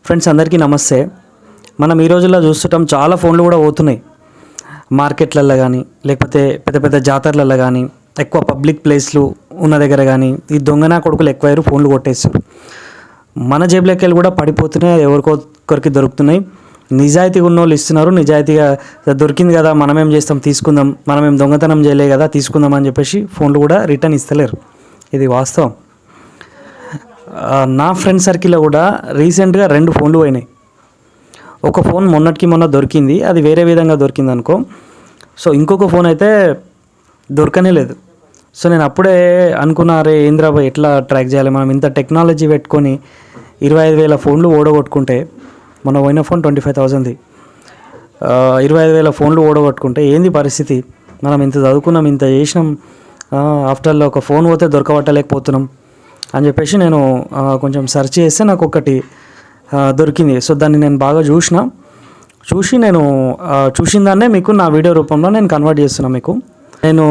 Friends అందరికీ నమస్తే. మనం ఈ రోజుల్లో చూస్తుంటాం చాలా ఫోన్లు కూడా పోతున్నాయి మార్కెట్లలో కానీ, లేకపోతే పెద్ద పెద్ద జాతరలలో కానీ, ఎక్కువ పబ్లిక్ ప్లేస్లు ఉన్న దగ్గర కానీ ఈ దొంగనా కొడుకులు ఎక్కువయ్యారు, ఫోన్లు కొట్టేస్తారు. మన జేబులోకి వెళ్ళి కూడా పడిపోతున్నాయి, ఎవరికొకరికి దొరుకుతున్నాయి. నిజాయితీగా ఉన్న వాళ్ళు ఇస్తున్నారు, నిజాయితీగా దొరికింది కదా మనమేం చేస్తాం తీసుకుందాం, మనమేం దొంగతనం చేయలే కదా తీసుకుందాం అని చెప్పేసి ఫోన్లు కూడా రిటర్న్ ఇస్తలేరు. ఇది వాస్తవం. నా ఫ్రెండ్ సర్కిల్లో కూడా రీసెంట్గా 2 ఫోన్లు పోయినాయి. ఒక ఫోన్ మొన్న దొరికింది, అది వేరే విధంగా దొరికింది అనుకో. సో ఇంకొక ఫోన్ అయితే దొరకనే లేదు. సో నేను అప్పుడే అనుకున్నా, అరే ఏంద్రాబాయ్ ఎట్లా ట్రాక్ చేయాలి, మనం ఇంత టెక్నాలజీ పెట్టుకొని 25,000 ఫోన్లు ఓడగొట్టుకుంటే, మొన్న పోయిన ఫోన్ 25,000ది, 25,000 ఫోన్లు ఓడగొట్టుకుంటే ఏంది పరిస్థితి. మనం ఇంత చదువుకున్నాం, ఇంత చేసినాం, ఆఫ్టర్లో ఒక ఫోన్ పోతే దొరకబట్టలేకపోతున్నాం అని చెప్పేసి నేను కొంచెం సెర్చ్ చేస్తే నాకు ఒకటి దొరికింది. సో దాన్ని నేను బాగా చూసి నేను చూసిన దాన్నే మీకు నా వీడియో రూపంలో నేను కన్వర్ట్ చేస్తున్నాను. మీకు నేను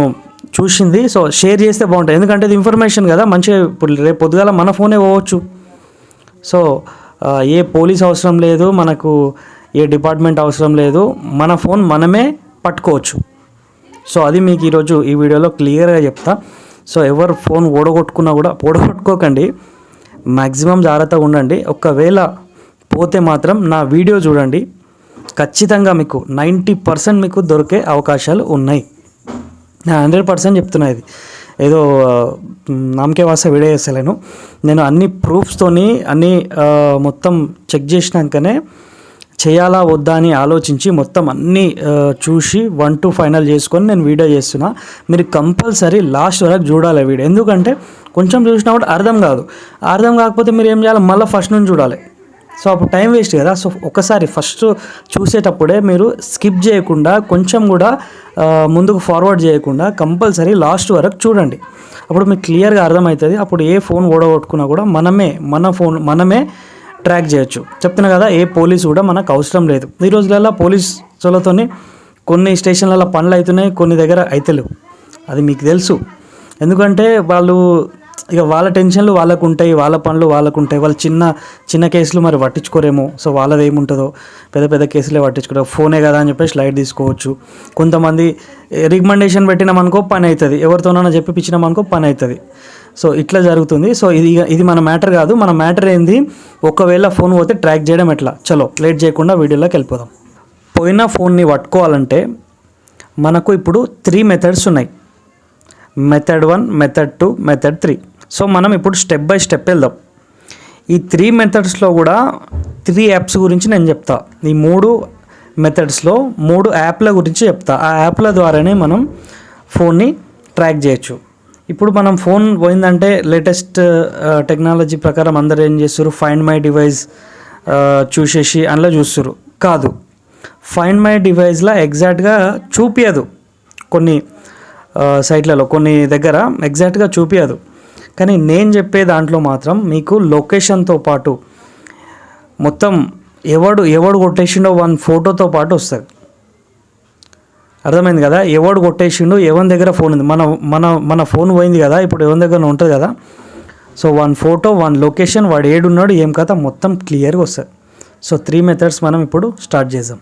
చూసింది సో షేర్ చేస్తే బాగుంటుంది, ఎందుకంటే ఇది ఇన్ఫర్మేషన్ కదా, మంచిగా ఇప్పుడు రేపు పొద్దుగాల మన ఫోనే పోవచ్చు. సో ఏ పోలీస్ అవసరం లేదు, మనకు ఏ డిపార్ట్మెంట్ అవసరం లేదు, మన ఫోన్ మనమే పట్టుకోవచ్చు. సో అది మీకు ఈరోజు ఈ వీడియోలో క్లియర్గా చెప్తా. సో ఎవరు ఫోన్ ఓడగొట్టుకున్నా కూడా ఓడగొట్టుకోకండి, మ్యాక్సిమం జాగ్రత్తగా ఉండండి. ఒకవేళ పోతే మాత్రం నా వీడియో చూడండి, ఖచ్చితంగా మీకు 90% మీకు దొరికే అవకాశాలు ఉన్నాయి. నేను 100% చెప్తున్నా. ఇది ఏదో నామకే వాస వీడియో చేస్తలేను, నేను అన్ని ప్రూఫ్స్తోని అన్నీ మొత్తం చెక్ చేసినాకనే చేయాలా వద్దా అని ఆలోచించి మొత్తం అన్నీ చూసి 1 to ఫైనల్ చేసుకొని నేను వీడియో చేస్తున్నా. మీరు కంపల్సరీ లాస్ట్ వరకు చూడాలి వీడియో, ఎందుకంటే కొంచెం చూసినా కూడా అర్థం కాకపోతే మీరు ఏం చేయాలి, మళ్ళీ ఫస్ట్ నుంచి చూడాలి. సో అప్పుడు టైం వేస్ట్ కదా. సో ఒకసారి ఫస్ట్ చూసేటప్పుడే మీరు స్కిప్ చేయకుండా, కొంచెం కూడా ముందుకు ఫార్వర్డ్ చేయకుండా కంపల్సరీ లాస్ట్ వరకు చూడండి. అప్పుడు మీకు క్లియర్గా అర్థమవుతుంది. అప్పుడు ఏ ఫోన్ ఓడగొట్టుకున్నా కూడా మనమే ట్రాక్ చేయొచ్చు. చెప్తున్నా కదా, ఏ పోలీసు కూడా మనకు అవసరం లేదు. ఈ రోజులలో పోలీసులతో కొన్ని స్టేషన్లలో పనులు అవుతున్నాయి, కొన్ని దగ్గర అవుతలేవు. అది మీకు తెలుసు, ఎందుకంటే వాళ్ళు ఇక వాళ్ళ టెన్షన్లు వాళ్ళకు ఉంటాయి, వాళ్ళ పనులు వాళ్ళకు ఉంటాయి. వాళ్ళు చిన్న కేసులు మరి పట్టించుకోరేమో. సో వాళ్ళది ఏముంటుందో, పెద్ద కేసులే పట్టించుకోరు, ఫోనే కదా అని చెప్పేసి లైట్ తీసుకోవచ్చు. కొంతమంది రికమెండేషన్ పెట్టినామనుకో పని అవుతుంది, ఎవరితోనైనా చెప్పిపించినామనుకో పని అవుతుంది. సో ఇట్లా జరుగుతుంది. సో ఇది మన మ్యాటర్ కాదు. మన మ్యాటర్ ఏంది, ఒకవేళ ఫోన్ పోతే ట్రాక్ చేయడం ఎట్లా. చలో లేట్ చేయకుండా వీడియోలోకి వెళ్ళిపోదాం. పోయిన ఫోన్ని పట్టుకోవాలంటే మనకు ఇప్పుడు 3 మెథడ్స్ ఉన్నాయి. Method 1, method 2, method 3. సో మనం ఇప్పుడు స్టెప్ బై స్టెప్ వెళ్దాం. ఈ 3 మెథడ్స్లో కూడా 3 యాప్స్ గురించి నేను చెప్తా. ఈ 3 మెథడ్స్లో 3 యాప్ల గురించి చెప్తా. ఆ యాప్ల ద్వారానే మనం ఫోన్ని ట్రాక్ చేయొచ్చు. ఇప్పుడు మనం ఫోన్ పోయిందంటే లేటెస్ట్ టెక్నాలజీ ప్రకారం అందరూ ఏం చేస్తారు, ఫైండ్ మై డివైస్ చూసేసి అందులో చూస్తారు. కాదు, ఫైండ్ మై డివైస్లో ఎగ్జాక్ట్గా చూపించదు. కొన్ని సైట్లలో కొన్ని దగ్గర ఎగ్జాక్ట్గా చూపించదు. కానీ నేను చెప్పే దాంట్లో మాత్రం మీకు లొకేషన్తో పాటు మొత్తం ఎవడు కొట్టేసిండో 1 ఫోటోతో పాటు వస్తుంది. అర్థమైంది కదా, ఎవడు కొట్టేసిండు, ఎవరి దగ్గర ఫోన్ ఉంది, మన ఫోన్ పోయింది కదా, ఇప్పుడు ఎవరి దగ్గర ఉంటుంది కదా. సో 1 ఫోటో, 1 లొకేషన్, వాడు ఏడున్నాడు, ఏం కథ మొత్తం క్లియర్గా వస్తుంది. సో 3 మెథడ్స్ మనం ఇప్పుడు స్టార్ట్ చేద్దాం.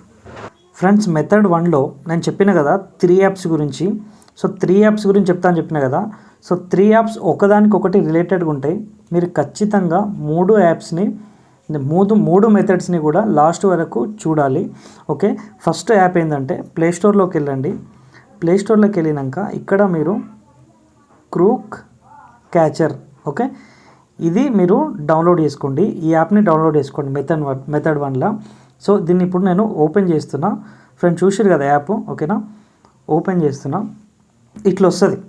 ఫ్రెండ్స్, మెథడ్ 1లో నేను చెప్పిన కదా 3 యాప్స్ గురించి. సో 3 యాప్స్ గురించి చెప్పిన కదా. సో 3 యాప్స్ ఒకదానికొకటి రిలేటెడ్గా ఉంటాయి. మీరు ఖచ్చితంగా 3 యాప్స్ని, 3 మెథడ్స్ని కూడా లాస్ట్ వరకు చూడాలి. ఓకే, ఫస్ట్ యాప్ ఏంటంటే ప్లేస్టోర్లోకి వెళ్ళండి. ప్లేస్టోర్లోకి వెళ్ళినాక ఇక్కడ మీరు క్రూక్ క్యాచర్, ఓకే, ఇది మీరు డౌన్లోడ్ చేసుకోండి. ఈ యాప్ని డౌన్లోడ్ చేసుకోండి మెథడ్ 1లో. సో దీన్ని ఇప్పుడు నేను ఓపెన్ చేస్తున్నా. ఫ్రెండ్స్ చూసారు కదా యాప్, ఓకేనా. ఓపెన్ చేస్తున్నా, ఇట్లా వస్తుంది.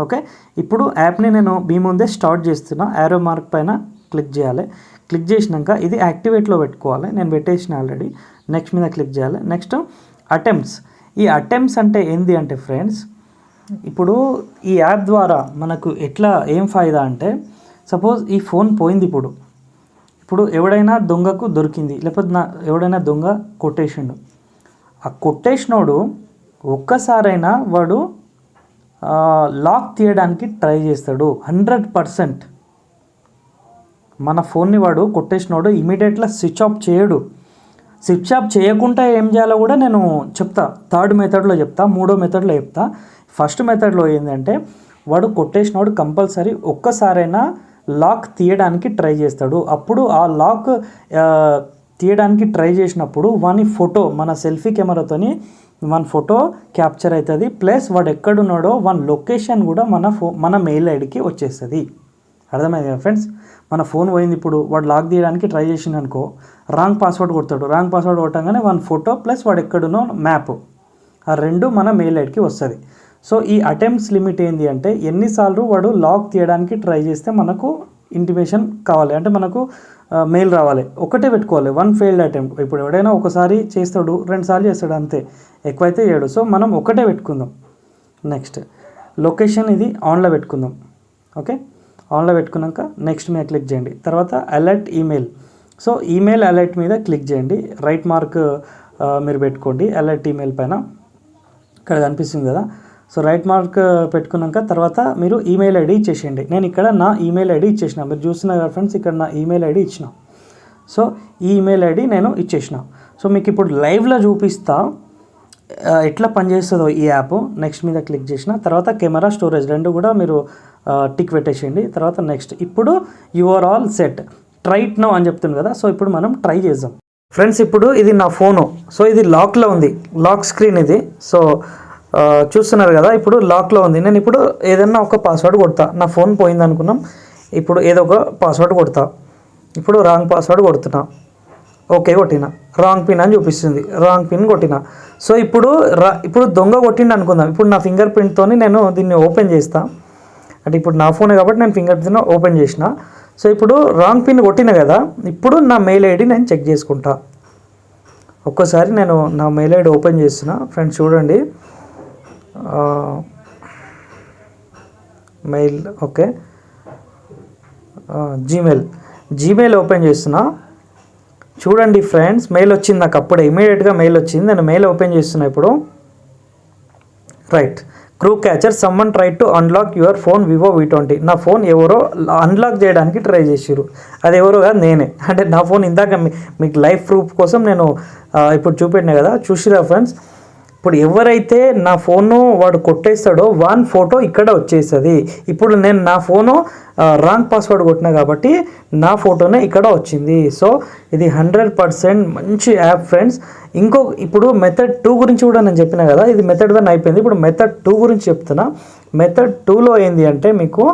ఓకే, ఇప్పుడు యాప్ని నేను మీ ముందే స్టార్ట్ చేస్తున్నా. యారో మార్క్ పైన క్లిక్ చేయాలి. క్లిక్ చేసినాక ఇది యాక్టివేట్లో పెట్టుకోవాలి. నేను పెట్టేసిన ఆల్రెడీ. నెక్స్ట్ మీద క్లిక్ చేయాలి. Next attempts. ఈ అటెంప్ట్స్ అంటే ఏంది అంటే ఫ్రెండ్స్, ఇప్పుడు ఈ యాప్ ద్వారా మనకు ఏం ఫాయిదా అంటే, సపోజ్ ఈ ఫోన్ పోయింది, ఇప్పుడు ఎవడైనా దొంగకు దొరికింది, లేకపోతే ఎవడైనా దొంగ కొట్టేసిండు. ఆ కొట్టేసినోడు ఒక్కసారైనా వాడు లాక్ తీయడానికి ట్రై చేస్తాడు 100%. మన ఫోన్ని వాడు కొట్టేసినోడు ఇమీడియట్గా స్విచ్ ఆఫ్ చేయడు. స్విచ్ ఆఫ్ చేయకుండా ఏం చేయాలో కూడా నేను చెప్తా. థర్డ్ మెథడ్లో చెప్తా, మూడో మెథడ్లో చెప్తా. ఫస్ట్ మెథడ్లో ఏంటంటే వాడు కొట్టేసినోడు కంపల్సరీ ఒక్కసారైనా లాక్ తీయడానికి ట్రై చేస్తాడు. అప్పుడు ఆ లాక్ తీయడానికి ట్రై చేసినప్పుడు వాని ఫోటో మన సెల్ఫీ కెమెరాతోని మన ఫోటో క్యాప్చర్ అవుతుంది. ప్లస్ వాడు ఎక్కడున్నాడో వాని లొకేషన్ కూడా మన మెయిల్ ఐడికి వచ్చేస్తుంది. అర్థమైంది కదా ఫ్రెండ్స్? మన ఫోన్ పోయింది, ఇప్పుడు వాడు లాక్ తీయడానికి ట్రై చేసిండు అనుకో, రాంగ్ పాస్వర్డ్ కొడతాడు. రాంగ్ పాస్వర్డ్ కొట్టగానే వాని ఫోటో ప్లస్ వాడు ఎక్కడున్నో మ్యాప్, ఆ రెండు మన మెయిల్ ఐడికి వస్తుంది. సో ఈ అటెంప్ట్స్ లిమిట్ ఏంటి అంటే ఎన్నిసార్లు వాడు లాక్ తీయడానికి ట్రై చేస్తే మనకు ఇంటిమేషన్ కావాలి, అంటే మనకు మెయిల్ రావాలి. ఒకటే పెట్టుకోవాలి, 1 ఫెయిల్డ్ అటెంప్ట్. ఇప్పుడు ఎవడైనా ఒకసారి చేస్తాడు, 2 సార్లు చేస్తాడు అంతే, ఎక్కువైతే చేయడు. సో మనం ఒకటే పెట్టుకుందాం. నెక్స్ట్ లొకేషన్ ఇది ఆన్లో పెట్టుకుందాం. ఓకే, ఆన్లో పెట్టుకున్నాక నెక్స్ట్ మీద క్లిక్ చేయండి. తర్వాత alert email. So email alert మీద క్లిక్ చేయండి. రైట్ మార్క్ మీరు పెట్టుకోండి అలర్ట్ ఈమెయిల్ పైన, ఇక్కడ కనిపిస్తుంది కదా. సో రైట్ మార్క్ పెట్టుకున్నాక తర్వాత మీరు ఈమెయిల్ ఐడి ఇచ్చేసేయండి. నేను ఇక్కడ నా ఈమెయిల్ ఐడి ఇచ్చేసిన, మీరు చూస్తున్నారు కదా ఫ్రెండ్స్, ఇక్కడ నా ఈమెయిల్ ఐడి ఇచ్చిన. సో ఈ ఈమెయిల్ ఐడి నేను ఇచ్చేసిన. సో మీకు ఇప్పుడు లైవ్లో చూపిస్తా ఎట్లా పనిచేస్తుందో ఈ యాప్. నెక్స్ట్ మీద క్లిక్ చేసిన తర్వాత కెమెరా, స్టోరేజ్ రెండు కూడా మీరు టిక్ పెట్టేసేయండి. తర్వాత నెక్స్ట్. ఇప్పుడు you are all set, try it now అని చెప్తుంది కదా. సో ఇప్పుడు మనం ట్రై చేద్దాం ఫ్రెండ్స్. ఇప్పుడు ఇది నా ఫోను, సో ఇది లాక్లో ఉంది, లాక్ స్క్రీన్ ఇది. సో చూస్తున్నారు కదా, ఇప్పుడు లాక్లో ఉంది. నేను ఇప్పుడు ఏదన్నా ఒక పాస్వర్డ్ కొడతా. నా ఫోన్ పోయింది అనుకున్నాం, ఇప్పుడు ఏదో ఒక పాస్వర్డ్ కొడతా. ఇప్పుడు రాంగ్ పాస్వర్డ్ కొడుతున్నా, ఓకే కొట్టిన, రాంగ్ పిన్ అని చూపిస్తుంది, రాంగ్ పిన్ కొట్టిన. సో ఇప్పుడు దొంగ కొట్టిండి అనుకుందాం. ఇప్పుడు నా ఫింగర్ ప్రింట్తో నేను దీన్ని ఓపెన్ చేస్తా. అంటే ఇప్పుడు నా ఫోనే కాబట్టి నేను ఫింగర్ ప్రింట్ ఓపెన్ చేసిన. సో ఇప్పుడు రాంగ్ పిన్ కొట్టిన కదా, ఇప్పుడు నా మెయిల్ ఐడి నేను చెక్ చేసుకుంటా. ఒక్కసారి నేను నా మెయిల్ ఐడి ఓపెన్ చేస్తున్నా ఫ్రెండ్స్, చూడండి. మెయిల్, ఓకే, జీమెయిల్ ఓపెన్ చేస్తున్నా. చూడండి ఫ్రెండ్స్, మెయిల్ వచ్చింది నాకు అప్పుడే, ఇమీడియట్గా మెయిల్ వచ్చింది. నేను మెయిల్ ఓపెన్ చేస్తున్నా ఇప్పుడు. Right, crew catcher someone try to unlock your phone Vivo V20. నా ఫోన్ ఎవరో అన్లాక్ చేయడానికి ట్రై చేసారు. అది ఎవరో కాదు, నేనే. అంటే నా ఫోన్ ఇందాక మీకు లైవ్ ప్రూఫ్ కోసం నేను ఇప్పుడు చూపెట్టినా కదా, చూసిరా ఫ్రెండ్స్. ఇప్పుడు ఎవరైతే నా ఫోను వాడు కొట్టేస్తాడో వాన్ ఫోటో ఇక్కడ వచ్చేస్తుంది. ఇప్పుడు నేను నా ఫోను రాంగ్ పాస్వర్డ్ కొట్టినా కాబట్టి నా ఫోటోనే ఇక్కడ వచ్చింది. సో ఇది 100% మంచి యాప్ ఫ్రెండ్స్. ఇప్పుడు మెథడ్ 2 గురించి కూడా నేను చెప్పినా కదా, ఇది మెథడ్ 1 అయిపోయింది. ఇప్పుడు మెథడ్ 2 గురించి చెప్తున్నా. మెథడ్ 2లో ఏంది అంటే మీకు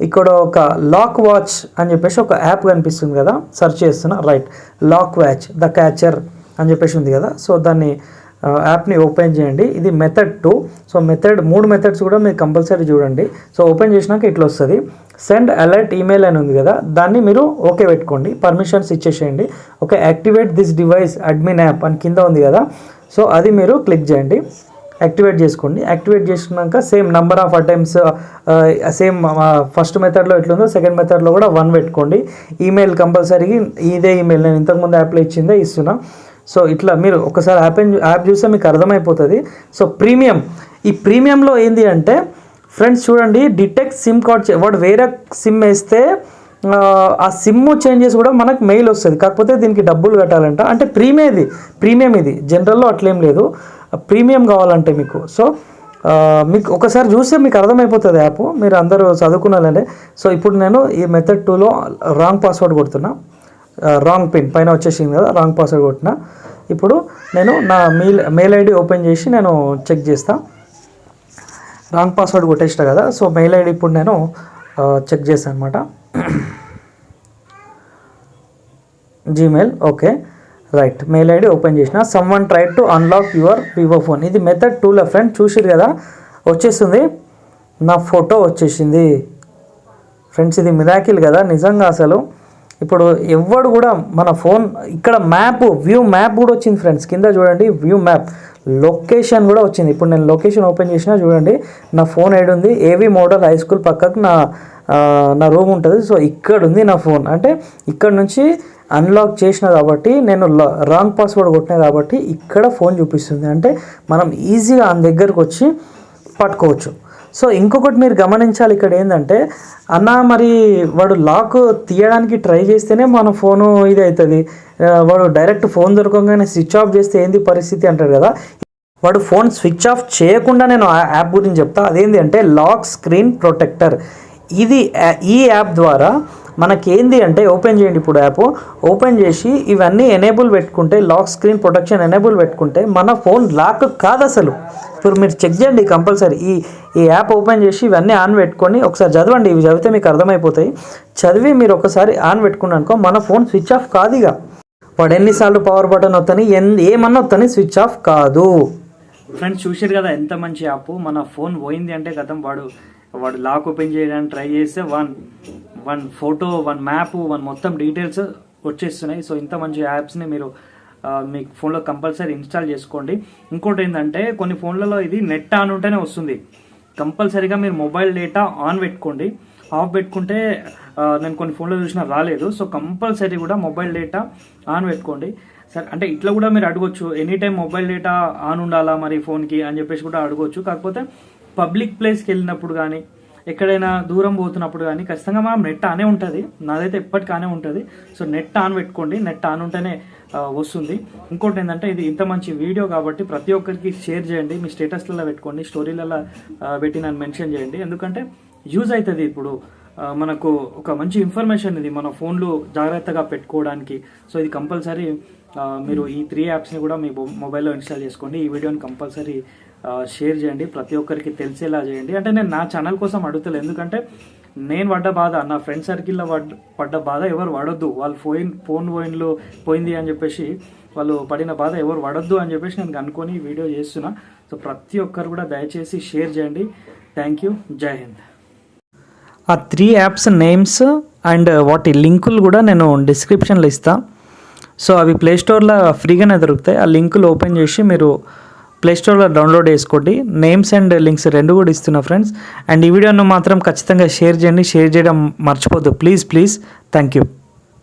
ఇక్కడ ఒక లాక్ వాచ్ అని చెప్పేసి ఒక యాప్ కనిపిస్తుంది కదా, సెర్చ్ చేస్తున్నా. Right, lock watch the catcher అని చెప్పేసి ఉంది కదా. సో దాన్ని యాప్ని ఓపెన్ చేయండి. ఇది మెథడ్ 2. సో 3 మెథడ్స్ కూడా మీరు కంపల్సరీ చూడండి. సో ఓపెన్ చేసినాక ఇట్లా వస్తుంది. సెండ్ అలర్ట్ ఈమెయిల్ అని ఉంది కదా, దాన్ని మీరు ఓకే పెట్టుకోండి, పర్మిషన్స్ ఇచ్చేసేయండి. Okay, activate this device admin app అని కింద ఉంది కదా, సో అది మీరు క్లిక్ చేయండి, యాక్టివేట్ చేసుకోండి. యాక్టివేట్ చేసుకున్నాక same number of attempts same first మెథడ్లో ఎట్లుందో సెకండ్ మెథడ్లో కూడా 1 పెట్టుకోండి. ఈమెయిల్ కంపల్సరీగా ఇదే ఈమెయిల్ నేను ఇంతకుముందు యాప్లో ఇచ్చిందే ఇస్తున్నా. సో ఇట్లా మీరు ఒకసారి యాప్ చూస్తే మీకు అర్థమైపోతుంది. సో ఈ ప్రీమియంలో ఏంది అంటే ఫ్రెండ్స్ చూడండి, డిటెక్ట్ సిమ్ కార్డ్ వాడు వేరే సిమ్ వేస్తే ఆ సిమ్ చేంజెస్ కూడా మనకు మెయిల్ వస్తుంది. కాకపోతే దీనికి డబ్బులు కట్టాలంట. అంటే ప్రీమియం ఇది జనరల్లో అట్లేం లేదు, ప్రీమియం కావాలంటే మీకు. సో మీకు ఒకసారి చూస్తే మీకు అర్థమైపోతుంది యాప్, మీరు అందరూ చదువుకున్నారంటే. సో ఇప్పుడు నేను ఈ మెథడ్ 2లో రాంగ్ పాస్వర్డ్ కొడుతున్నా, రాంగ్ పిన్ పైన వచ్చేసింది కదా, రాంగ్ పాస్వర్డ్ కొట్టిన. ఇప్పుడు నేను నా మెయిల్ ఐడి ఓపెన్ చేసి నేను చెక్ చేస్తా. రాంగ్ పాస్వర్డ్ కొట్టేసిన కదా, సో మెయిల్ ఐడి ఇప్పుడు నేను చెక్ చేస్తాను అనమాట. Gmail, okay, right, mail ID open చేసిన. Someone try to unlock your Vivo phone. ఇది మెథడ్ 2లో ఫ్రెండ్ చూసిరు కదా, వచ్చేస్తుంది, నా ఫోటో వచ్చేసింది ఫ్రెండ్స్. ఇది మిరాకిల్ కదా నిజంగా. అసలు ఇప్పుడు ఎవడు కూడా మన ఫోన్ ఇక్కడ వ్యూ మ్యాప్ కూడా వచ్చింది ఫ్రెండ్స్. కింద చూడండి, వ్యూ మ్యాప్, లొకేషన్ కూడా వచ్చింది. ఇప్పుడు నేను లొకేషన్ ఓపెన్ చేసినా చూడండి, నా ఫోన్ ఏడు ఉంది, ఏవి మోడల్ హై స్కూల్ పక్కకు నా రూమ్ ఉంటుంది. సో ఇక్కడ ఉంది నా ఫోన్. అంటే ఇక్కడ నుంచి అన్లాక్ చేసిన కాబట్టి నేను రాంగ్ పాస్వర్డ్ కొట్టినా కాబట్టి ఇక్కడ ఫోన్ చూపిస్తుంది. అంటే మనం ఈజీగా ఆ దగ్గరకు వచ్చి పట్టుకోవచ్చు. సో ఇంకొకటి మీరు గమనించాలి ఇక్కడ ఏంటంటే, అన్న మరి వాడు లాక్ తీయడానికి ట్రై చేస్తేనే మన ఫోను ఇది అవుతుంది, వాడు డైరెక్ట్ ఫోన్ దొరకగానే స్విచ్ ఆఫ్ చేస్తే ఏంది పరిస్థితి అంటారు కదా. వాడు ఫోన్ స్విచ్ ఆఫ్ చేయకుండా నేను ఆ యాప్ గురించి చెప్తా. అదేంటి అంటే లాక్ స్క్రీన్ ప్రొటెక్టర్. ఈ యాప్ ద్వారా మనకేంది అంటే, ఓపెన్ చేయండి ఇప్పుడు యాప్, ఓపెన్ చేసి ఇవన్నీ ఎనేబుల్ పెట్టుకుంటే, లాక్ స్క్రీన్ ప్రొటెక్షన్ ఎనేబుల్ పెట్టుకుంటే మన ఫోన్ లాక్ కాదు అసలు. ఇప్పుడు మీరు చెక్ చేయండి కంపల్సరీ. ఈ యాప్ ఓపెన్ చేసి ఇవన్నీ ఆన్ పెట్టుకొని ఒకసారి చదవండి. ఇవి చదివితే మీకు అర్థమైపోతాయి. చదివి మీరు ఒకసారి ఆన్ పెట్టుకున్నాను అనుకో, మన ఫోన్ స్విచ్ ఆఫ్ కాదు. ఇక వాడు ఎన్నిసార్లు పవర్ బటన్ వత్తని ఏమన్నా వత్తని స్విచ్ ఆఫ్ కాదు. ఫ్రెండ్స్ చూసారు కదా ఎంత మంచి యాప్. మన ఫోన్ పోయింది అంటే గతం వాడు లాక్ ఓపెన్ చేయడానికి ట్రై చేస్తే వన్ ఫోటో, వన్ మ్యాప్, మొత్తం డీటెయిల్స్ వచ్చేస్తున్నాయి. సో ఇంత మంచి యాప్స్ని మీరు మీ ఫోన్లో కంపల్సరీ ఇన్స్టాల్ చేసుకోండి. ఇంకోటి ఏంటంటే, కొన్ని ఫోన్లలో ఇది నెట్ ఆన్ ఉంటేనే వస్తుంది. కంపల్సరీగా మీరు మొబైల్ డేటా ఆన్ పెట్టుకోండి. ఆఫ్ పెట్టుకుంటే నేను కొన్ని ఫోన్లో చూసినా రాలేదు. సో కంపల్సరీ కూడా మొబైల్ డేటా ఆన్ పెట్టుకోండి. సరే, అంటే ఇట్లా కూడా మీరు అడగొచ్చు, any time mobile data on ఉండాలా మరి ఫోన్కి అని చెప్పేసి కూడా అడగొచ్చు. కాకపోతే పబ్లిక్ ప్లేస్కి వెళ్ళినప్పుడు కానీ, ఎక్కడైనా దూరం పోతున్నప్పుడు కానీ ఖచ్చితంగా మనం నెట్ ఆనే ఉంటుంది. నాదైతే ఎప్పటికానే ఉంటుంది. సో నెట్ ఆన్ పెట్టుకోండి. నెట్ ఆన్ ఉంటేనే వస్తుంది. ఇంకోటి ఏంటంటే, ఇది ఇంత మంచి వీడియో కాబట్టి ప్రతి ఒక్కరికి షేర్ చేయండి. మీ స్టేటస్లలో పెట్టుకోండి, స్టోరీలలో పెట్టి నన్ను మెన్షన్ చేయండి. ఎందుకంటే యూజ్ అవుతుంది. ఇప్పుడు మనకు ఒక మంచి ఇన్ఫర్మేషన్ ఇది మన ఫోన్లో జాగ్రత్తగా పెట్టుకోవడానికి. సో ఇది కంపల్సరీ మీరు ఈ 3 యాప్స్ని కూడా మీ మొబైల్లో ఇన్స్టాల్ చేసుకోండి. ఈ వీడియోని కంపల్సరీ షేర్ చేయండి, ప్రతి ఒక్కరికి తెలిసేలా చేయండి. అంటే నేను నా ఛానల్ కోసం అడుగుతలేదు, ఎందుకంటే నేను పడ్డ బాధ, నా ఫ్రెండ్ సర్కిల్లో పడ్డ బాధ ఎవరు పడొద్దు. వాళ్ళు ఫోన్ పోయింది అని చెప్పేసి వాళ్ళు పడిన బాధ ఎవరు పడొద్దు అని చెప్పేసి నేను అనుకొని వీడియో చేస్తున్నా. సో ప్రతి ఒక్కరు కూడా దయచేసి షేర్ చేయండి. Thank you. జై హింద్. ఆ 3 యాప్స్ నేమ్స్ అండ్ వాటి లింకులు కూడా నేను డిస్క్రిప్షన్లో ఇస్తాను. సో అవి ప్లేస్టోర్లో ఫ్రీగానే దొరుకుతాయి. ఆ లింకులు ఓపెన్ చేసి మీరు ప్లేస్టోర్లో డౌన్లోడ్ చేసుకోండి. నేమ్స్ అండ్ లింక్స్ 2 కూడా ఇస్తున్నా ఫ్రెండ్స్. అండ్ ఈ వీడియోను మాత్రం ఖచ్చితంగా షేర్ చేయండి. షేర్ చేయడం మర్చిపోద్దు ప్లీజ్. Thank you.